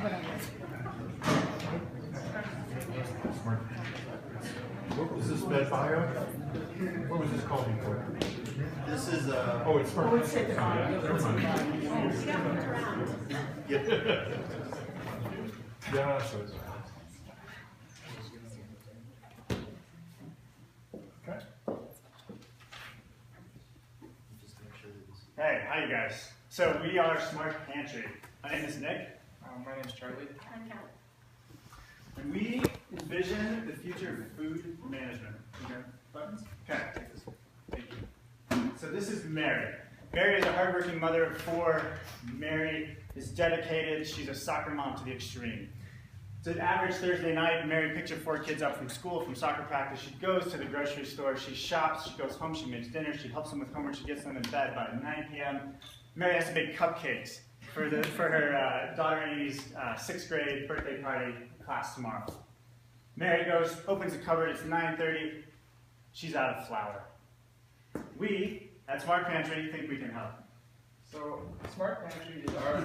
Is this Med Bio? What was this called before? This is oh, it's smart. Oh, it's at the bottom. Yeah. Yeah, so it's okay. Hey, how you guys? So we are Smart Pantry. My name is Nick. My name is Charlie. I'm Kat. And we envision the future of food management. Okay. Buttons? Okay. Thank you. So this is Mary. Mary is a hardworking mother of 4. Mary is dedicated. She's a soccer mom to the extreme. It's an average Thursday night. Mary picks her 4 kids up from school, from soccer practice. She goes to the grocery store. She shops. She goes home. She makes dinner. She helps them with homework. She gets them in bed by 9 p.m. Mary has to make cupcakes for her daughter Amy's 6th grade birthday party class tomorrow. Mary goes, opens the cupboard. It's 9:30. She's out of flour. We at Smart Pantry think we can help. So, Smart Pantry is our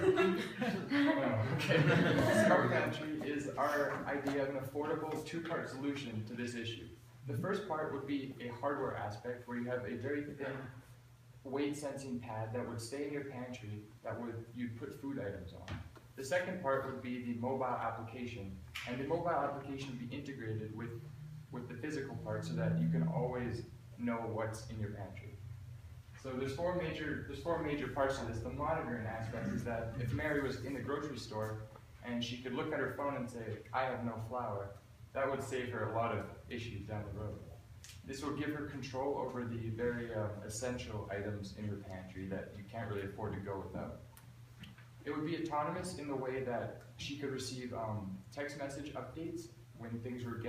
Smart Pantry is our idea of an affordable 2-part solution to this issue. The first part would be a hardware aspect where you have a very thin weight sensing pad that would stay in your pantry that you'd put food items on. The second part would be the mobile application, and the mobile application would be integrated with the physical part so that you can always know what's in your pantry. So there's four major parts to this. The monitoring aspect is that if Mary was in the grocery store and she could look at her phone and say, I have no flour, that would save her a lot of issues down the road. This will give her control over the very essential items in her pantry that you can't really afford to go without. It would be autonomous in the way that she could receive text message updates when things were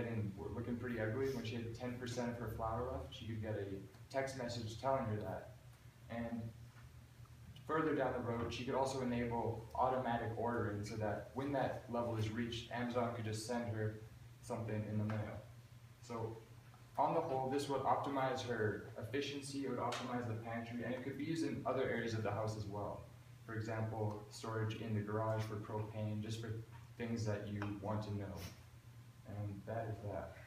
looking pretty ugly. When she had 10% of her flour left, she could get a text message telling her that. And further down the road, she could also enable automatic ordering so that when that level is reached, Amazon could just send her something in the mail. So on the whole, this would optimize her efficiency, it would optimize the pantry, and it could be used in other areas of the house as well. For example, storage in the garage for propane, just for things that you want to know. And that is that.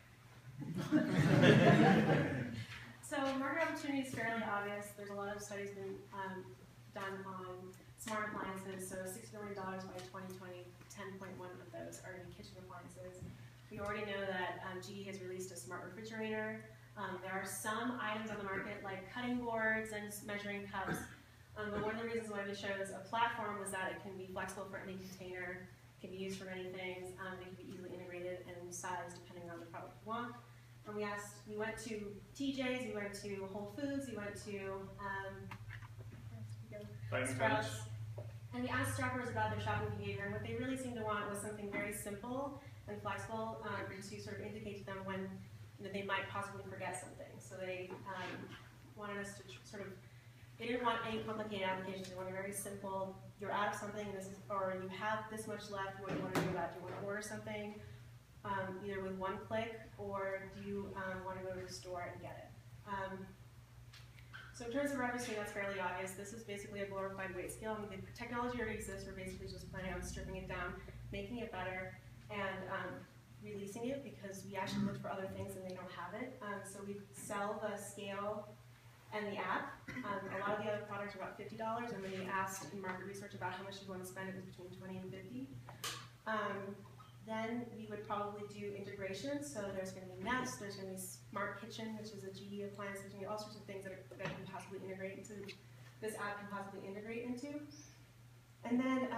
So market opportunity is fairly obvious. There's a lot of studies been done on smart appliances. So $6 billion by 2020, 10.1 of those are in kitchen appliances. We already know that GE has released a smart refrigerator. There are some items on the market like cutting boards and measuring cups. But one of the reasons why we chose a platform was that it can be flexible for any container, it can be used for many things, it can be easily integrated and sized depending on the product you want. And we went to TJ's, we went to Whole Foods, we went to Sprouts, and we asked shoppers about their shopping behavior, and what they really seemed to want was something very simple and flexible to sort of indicate to them when they might possibly forget something. So they wanted us to they didn't want any complicated applications. They wanted very simple. You're out of something, or you have this much left. What do you want to do about it? Do you want to order something either with one click, or do you want to go to the store and get it? So in terms of registering, that's fairly obvious. This is basically a glorified weight scale. I mean, the technology already exists. We're basically just planning on stripping it down, making it better, and releasing it because we actually looked for other things and they don't have it. So we sell the scale and the app. A lot of the other products are about $50, and when we asked in market research about how much you want to spend, it was between $20 and $50. Then we would probably do integration. So there's going to be Nest, there's going to be Smart Kitchen, which is a GE appliance. There's going to be all sorts of things that can possibly integrate into, this app can possibly integrate into. And then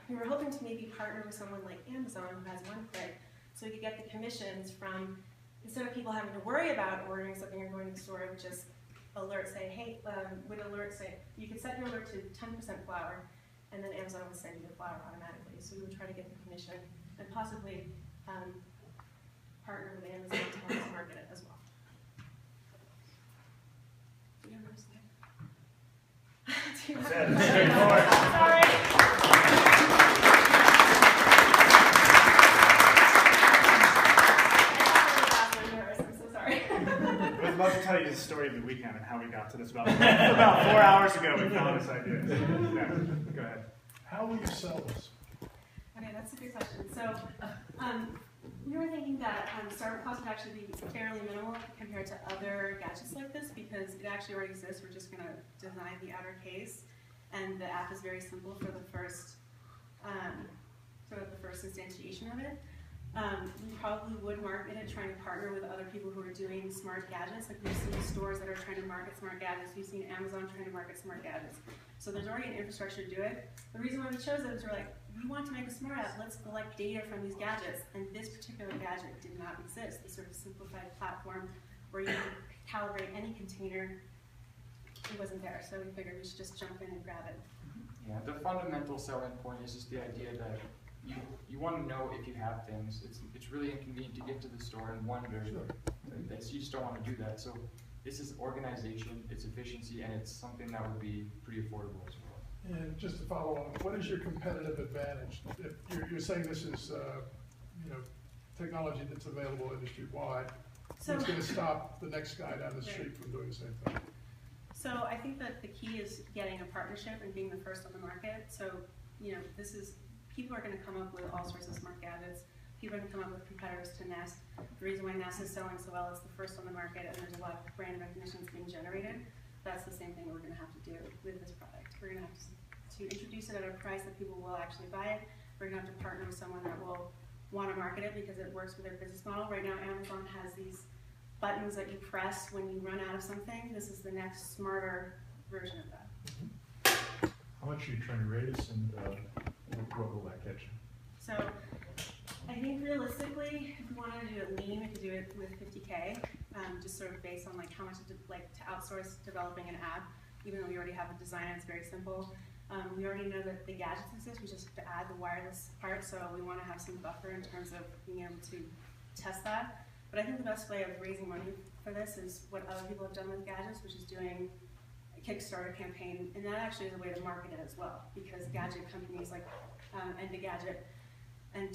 we were hoping to maybe partner with someone like Amazon who has one click, so we could get the commissions from, instead of people having to worry about ordering something or going to the store, it would just alert say, hey, would alert say, you can set your alert to 10% flour, and then Amazon would send you the flour automatically. So we would try to get the commission and possibly partner with Amazon to help us market it as well. Do you have another slide? Straightforward. Sorry. I was about to tell you the story of the weekend and how we got to this. About 4 hours ago, we found this idea. Yeah, go ahead. How will you sell this? Okay, that's a good question. So we were thinking that startup costs would actually be fairly minimal compared to other gadgets like this because it actually already exists. We're just going to design the outer case, and the app is very simple for the first instantiation of it. We probably would market it trying to partner with other people who are doing smart gadgets. Like we've seen stores that are trying to market smart gadgets. We've seen Amazon trying to market smart gadgets. So there's already an infrastructure to do it. The reason why we chose it is we're like, we want to make a smart app. Let's collect data from these gadgets. And this particular gadget did not exist. This sort of simplified platform where you can calibrate any container. It wasn't there. So we figured we should just jump in and grab it. Yeah, the fundamental selling point is just the idea that you want to know if you have things. It's really inconvenient to get to the store and wonder. Sure. You just don't want to do that. So this is organization, it's efficiency, and it's something that would be pretty affordable as well. And just to follow on, what is your competitive advantage? If you're saying this is technology that's available industry-wide, So what's going to stop the next guy down the street from doing the same thing? So I think that the key is getting a partnership and being the first on the market. So, people are going to come up with all sorts of smart gadgets. People are going to come up with competitors to Nest. The reason why Nest is selling so well is the first on the market and there's a lot of brand recognition that's being generated. That's the same thing we're going to have to do with this product. We're going to have to introduce it at a price that people will actually buy it. We're going to have to partner with someone that will want to market it because it works with their business model. Right now, Amazon has these buttons that you press when you run out of something. This is the next smarter version of that. How much are you trying to raise, and what will that get you? So I think realistically, if you wanted to do it lean, we could do it with 50K, just sort of based on like how much to outsource developing an app. Even though we already have a design, it's very simple. We already know that the gadgets exist. We just have to add the wireless part, so we want to have some buffer in terms of being able to test that. But I think the best way of raising money for this is what other people have done with gadgets, which is doing a Kickstarter campaign, and that actually is a way to market it as well, because gadget companies like Gadget and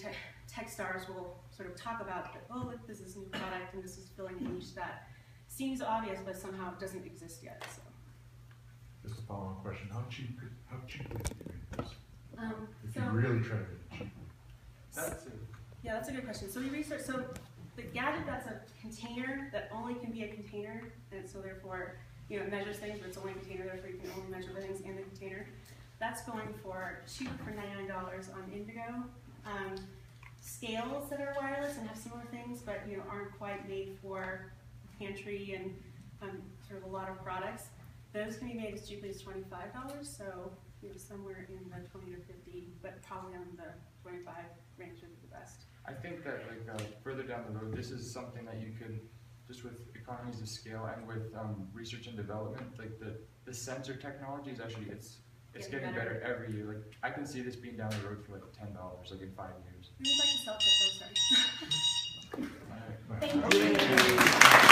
Techstars will sort of talk about, oh, look, this is a new product, and this is filling a niche that seems obvious, but somehow it doesn't exist yet. So. Just a follow-on question: how cheaply can you make this? If So you really try to make it cheap. Yeah, that's a good question. So we researched. So the gadget that's a container that only can be a container, and so therefore, it measures things, but it's only a container. Therefore, you can only measure the things in the container. That's going for cheap for $99 on Indigo. Scales that are wireless and have similar things, but aren't quite made for Pantry and sort of a lot of products. Those can be made as cheaply as $25. So somewhere in the 20 to 50, but probably on the 25 range would be the best. I think that further down the road, this is something that you could, just with economies of scale and with research and development, like the sensor technology is actually, it's getting better every year. Like I can see this being down the road for like $10, like in 5 years. We would like to sell it, sorry. All right. Thank you.